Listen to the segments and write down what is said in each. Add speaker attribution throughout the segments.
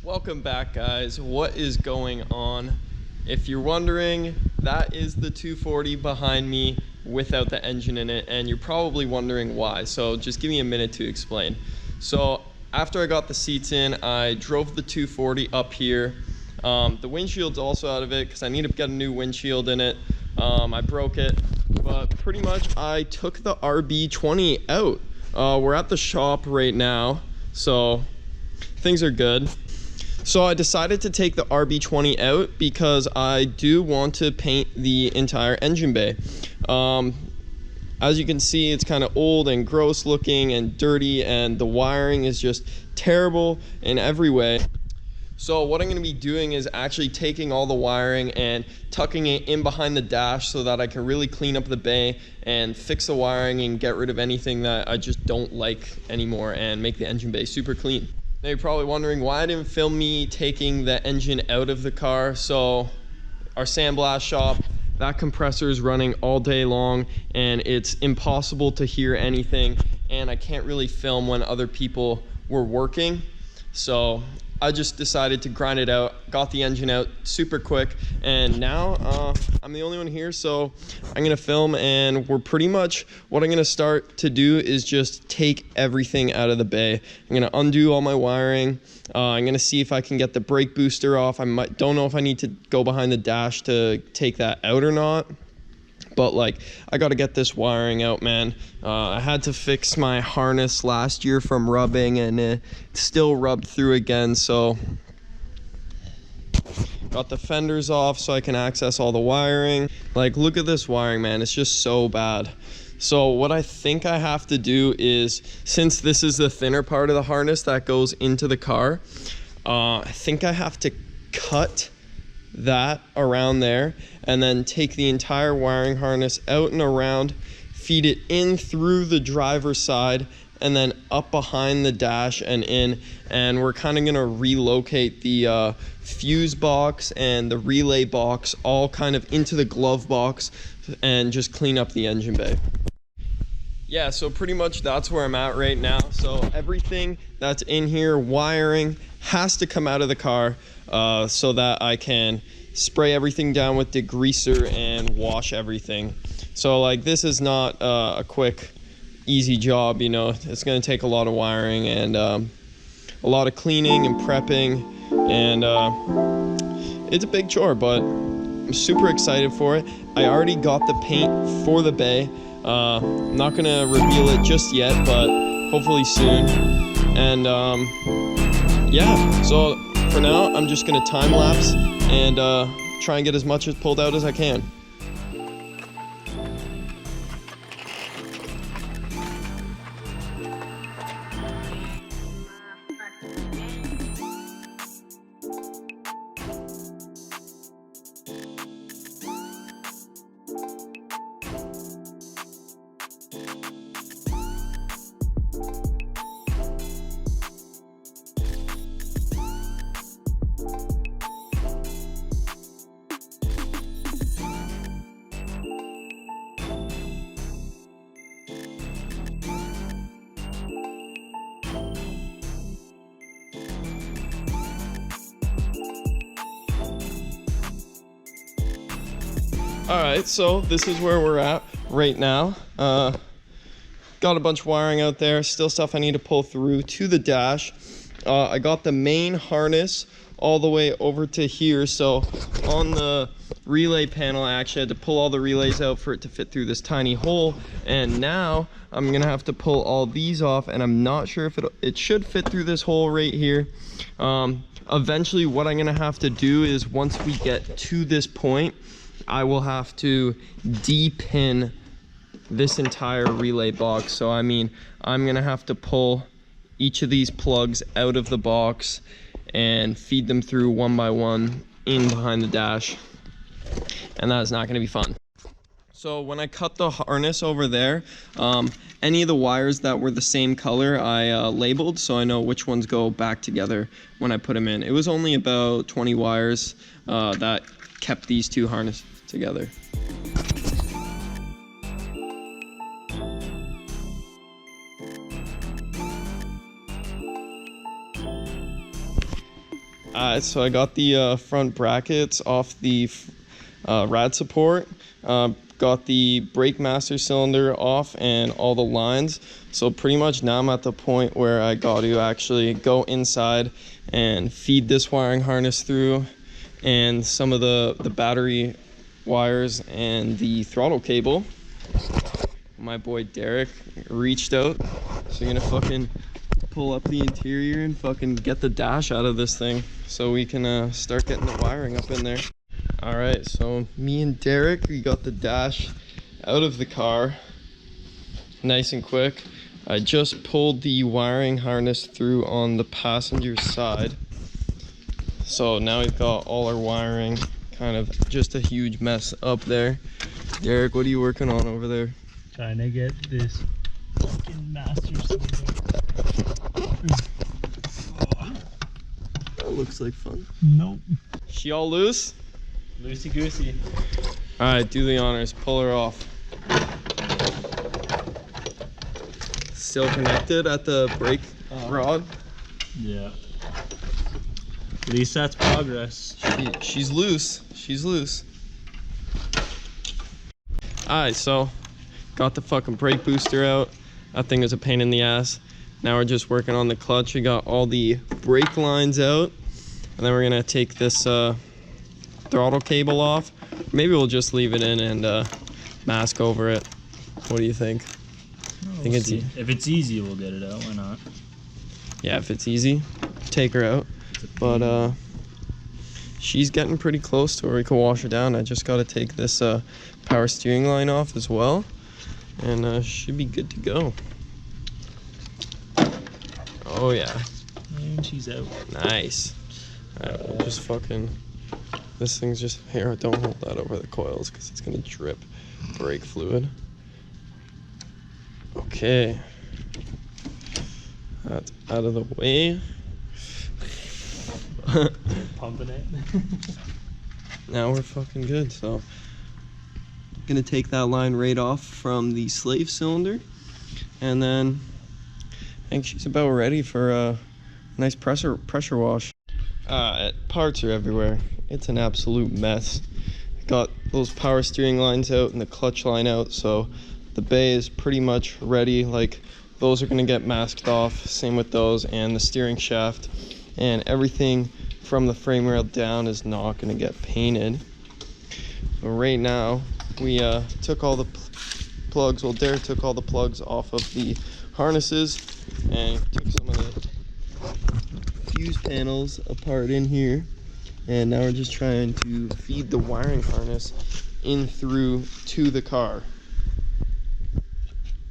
Speaker 1: Welcome back, guys. What is going on? If you're wondering, that is the 240 behind me without the engine in it, and you're probably wondering why. So just give me a minute to explain. So after I got the seats in, I drove the 240 up here. The windshield's also out of it because I need to get a new windshield in it. I broke it, but pretty much I took the RB20 out. We're at the shop right now, so things are good. So I decided to take the RB20 out because I do want to paint the entire engine bay. As you can see, it's kind of old and gross looking and dirty, and the wiring is just terrible in every way. So what I'm going to be doing is actually taking all the wiring and tucking it in behind the dash so that I can really clean up the bay and fix the wiring and get rid of anything that I just don't like anymore and make the engine bay super clean. Now you're probably wondering why I didn't film me taking the engine out of the car. So our sandblast shop, that compressor is running all day long and it's impossible to hear anything, and I can't really film when other people were working. So I just decided to grind it out, got the engine out super quick, and now I'm the only one here, so I'm gonna film. And we're pretty much, what I'm gonna start to do is just take everything out of the bay. I'm gonna undo all my wiring. I'm gonna see if I can get the brake booster off. Don't know if I need to go behind the dash to take that out or not. But like, I got to get this wiring out, man. I had to fix my harness last year from rubbing, and it still rubbed through again. So got the fenders off so I can access all the wiring. Like, look at this wiring, man. It's just so bad. So what I think I have to do is, since this is the thinner part of the harness that goes into the car, I think I have to cut that around there and then take the entire wiring harness out and around, feed it in through the driver's side and then up behind the dash and in. And we're kind of going to relocate the fuse box and the relay box all kind of into the glove box and just clean up the engine bay. Yeah, so pretty much that's where I'm at right now. So everything that's in here, wiring, has to come out of the car so that I can spray everything down with degreaser and wash everything. So like, this is not a quick, easy job, you know. It's going to take a lot of wiring and a lot of cleaning and prepping, and it's a big chore, but I'm super excited for it. I already got the paint for the bay. I'm not going to reveal it just yet, but hopefully soon. And yeah, so for now, I'm just going to time lapse and try and get as much pulled out as I can. Alright, so this is where we're at right now. Got a bunch of wiring out there, still stuff I need to pull through to the dash. I got the main harness all the way over to here, so on the relay panel I actually had to pull all the relays out for it to fit through this tiny hole, and now I'm gonna have to pull all these off, and I'm not sure if it should fit through this hole right here. Eventually what I'm gonna have to do is, once we get to this point, I will have to de-pin this entire relay box. So I mean, I'm gonna have to pull each of these plugs out of the box and feed them through one by one in behind the dash, and that is not going to be fun. So when I cut the harness over there, any of the wires that were the same color I labeled, so I know which ones go back together when I put them in. It was only about 20 wires that kept these two harnesses together. So I got the front brackets off the rad support. Got the brake master cylinder off and all the lines. So pretty much now I'm at the point where I got to actually go inside and feed this wiring harness through and some of the battery wires and the throttle cable. My boy Derek reached out, so you're gonna fucking pull up the interior and fucking get the dash out of this thing so we can start getting the wiring up in there. All right, so me and Derek, we got the dash out of the car nice and quick. I just pulled the wiring harness through on the passenger side. So now we've got all our wiring, kind of just a huge mess up there. Derek, what are you working on over there?
Speaker 2: Trying to get this fucking master cylinder.
Speaker 1: That looks like fun.
Speaker 2: Nope.
Speaker 1: She all loose?
Speaker 2: Loosey goosey.
Speaker 1: All right, do the honors. Pull her off. Still connected at the brake rod?
Speaker 2: Yeah. At least that's progress.
Speaker 1: She's loose. She's loose. Alright, so got the fucking brake booster out. That thing is a pain in the ass. Now we're just working on the clutch. We got all the brake lines out. And then we're gonna take this throttle cable off. Maybe we'll just leave it in and mask over it. What do you think?
Speaker 2: We'll see. If it's easy, we'll get it out. Why not?
Speaker 1: Yeah, if it's easy, take her out. But she's getting pretty close to where we can wash her down. I just got to take this power steering line off as well, and should be good to go. Oh yeah.
Speaker 2: And she's out.
Speaker 1: Nice. Alright, we'll just fucking... This thing's just... Here, don't hold that over the coils because it's going to drip brake fluid. Okay. That's out of the way.
Speaker 2: Pumping it.
Speaker 1: Now we're fucking good. So gonna take that line right off from the slave cylinder, and then I think she's about ready for a nice pressure wash. Parts are everywhere. It's an absolute mess. Got those power steering lines out and the clutch line out, so the bay is pretty much ready. Like, those are gonna get masked off, same with those, and the steering shaft, and everything from the frame rail down is not gonna get painted. So right now we took all the plugs. Well, Derek took all the plugs off of the harnesses and took some of the fuse panels apart in here, and now we're just trying to feed the wiring harness in through to the car.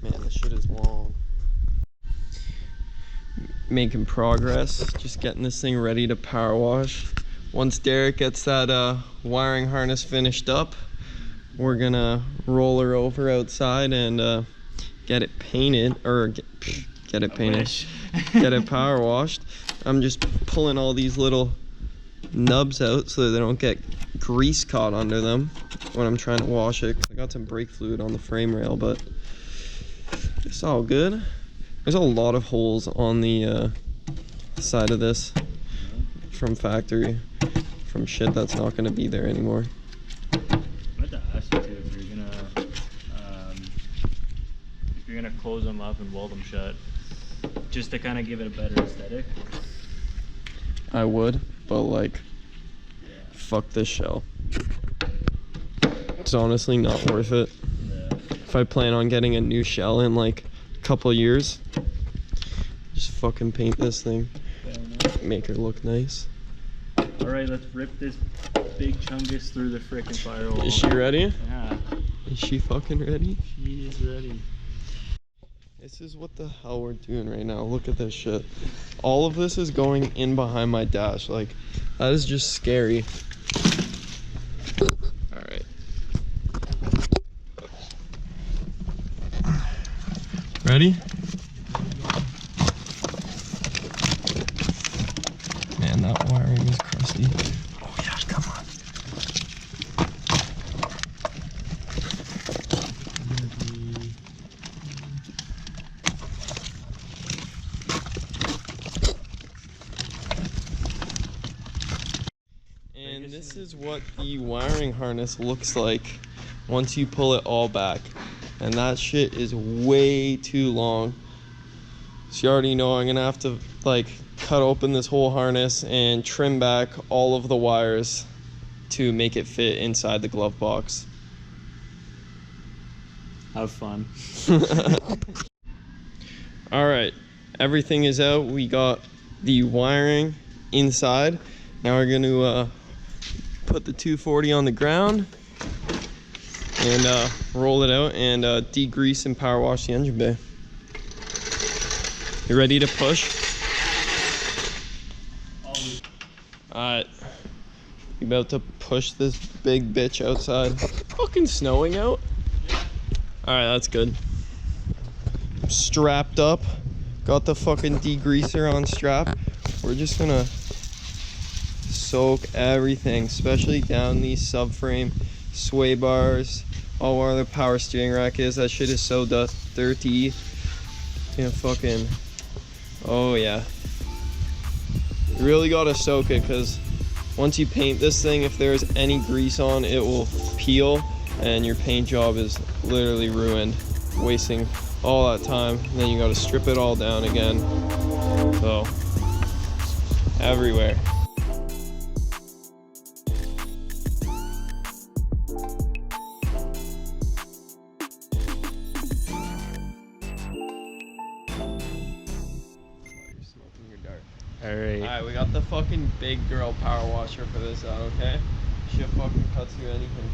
Speaker 1: Man, this shit is long. Making progress, just getting this thing ready to power wash. Once Derek gets that wiring harness finished up, we're gonna roll her over outside and get it painted, or get it painted, get it power washed. I'm just pulling all these little nubs out so that they don't get grease caught under them when I'm trying to wash it. I got some brake fluid on the frame rail, but it's all good. There's a lot of holes on the side of this from factory, from shit that's not going to be there anymore.
Speaker 2: I meant to ask you too, if you're gonna close them up and weld them shut, just to kind of give it a better aesthetic.
Speaker 1: I would, but like, fuck this shell. It's honestly not worth it.
Speaker 2: Yeah.
Speaker 1: If I plan on getting a new shell in like a couple years, just fucking paint this thing, make her look nice.
Speaker 2: All right, let's rip this big chungus through the frickin' firewall.
Speaker 1: Is she ready?
Speaker 2: Yeah.
Speaker 1: Is she fucking ready?
Speaker 2: She is ready.
Speaker 1: This is what the hell we're doing right now. Look at this shit. All of this is going in behind my dash. Like, that is just scary. All right. Ready? Man, that wiring is crusty. Oh yeah, come on. this is what the wiring harness looks like once you pull it all back. And that shit is way too long. So you already know I'm gonna have to like cut open this whole harness and trim back all of the wires to make it fit inside the glove box.
Speaker 2: Have fun.
Speaker 1: All right, everything is out. We got the wiring inside. Now we're gonna put the 240 on the ground and roll it out and degrease and power wash the engine bay. You ready to push? Alright, you about to push this big bitch outside. Fucking snowing out. Alright, that's good. I'm strapped up. Got the fucking degreaser on strap. We're just gonna soak everything, especially down these subframe sway bars. All where the power steering rack is. That shit is so dirty. Yeah, fucking. Oh yeah. You really gotta soak it, because once you paint this thing, if there's any grease on, it will peel and your paint job is literally ruined, wasting all that time. And then you gotta strip it all down again. So, everywhere. Alright, we got the fucking big girl power washer for this out, okay? Shit fucking cuts through anything.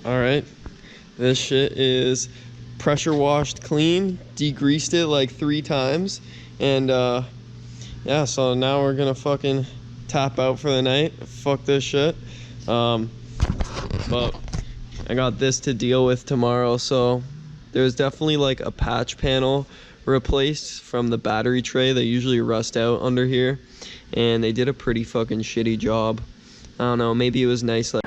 Speaker 1: All right, this shit is pressure washed clean, degreased it like 3 times, and yeah, so now we're gonna fucking tap out for the night. Fuck this shit. But I got this to deal with tomorrow, so there's definitely like a patch panel replaced from the battery tray. They usually rust out under here, and they did a pretty fucking shitty job. I don't know, maybe it was nice like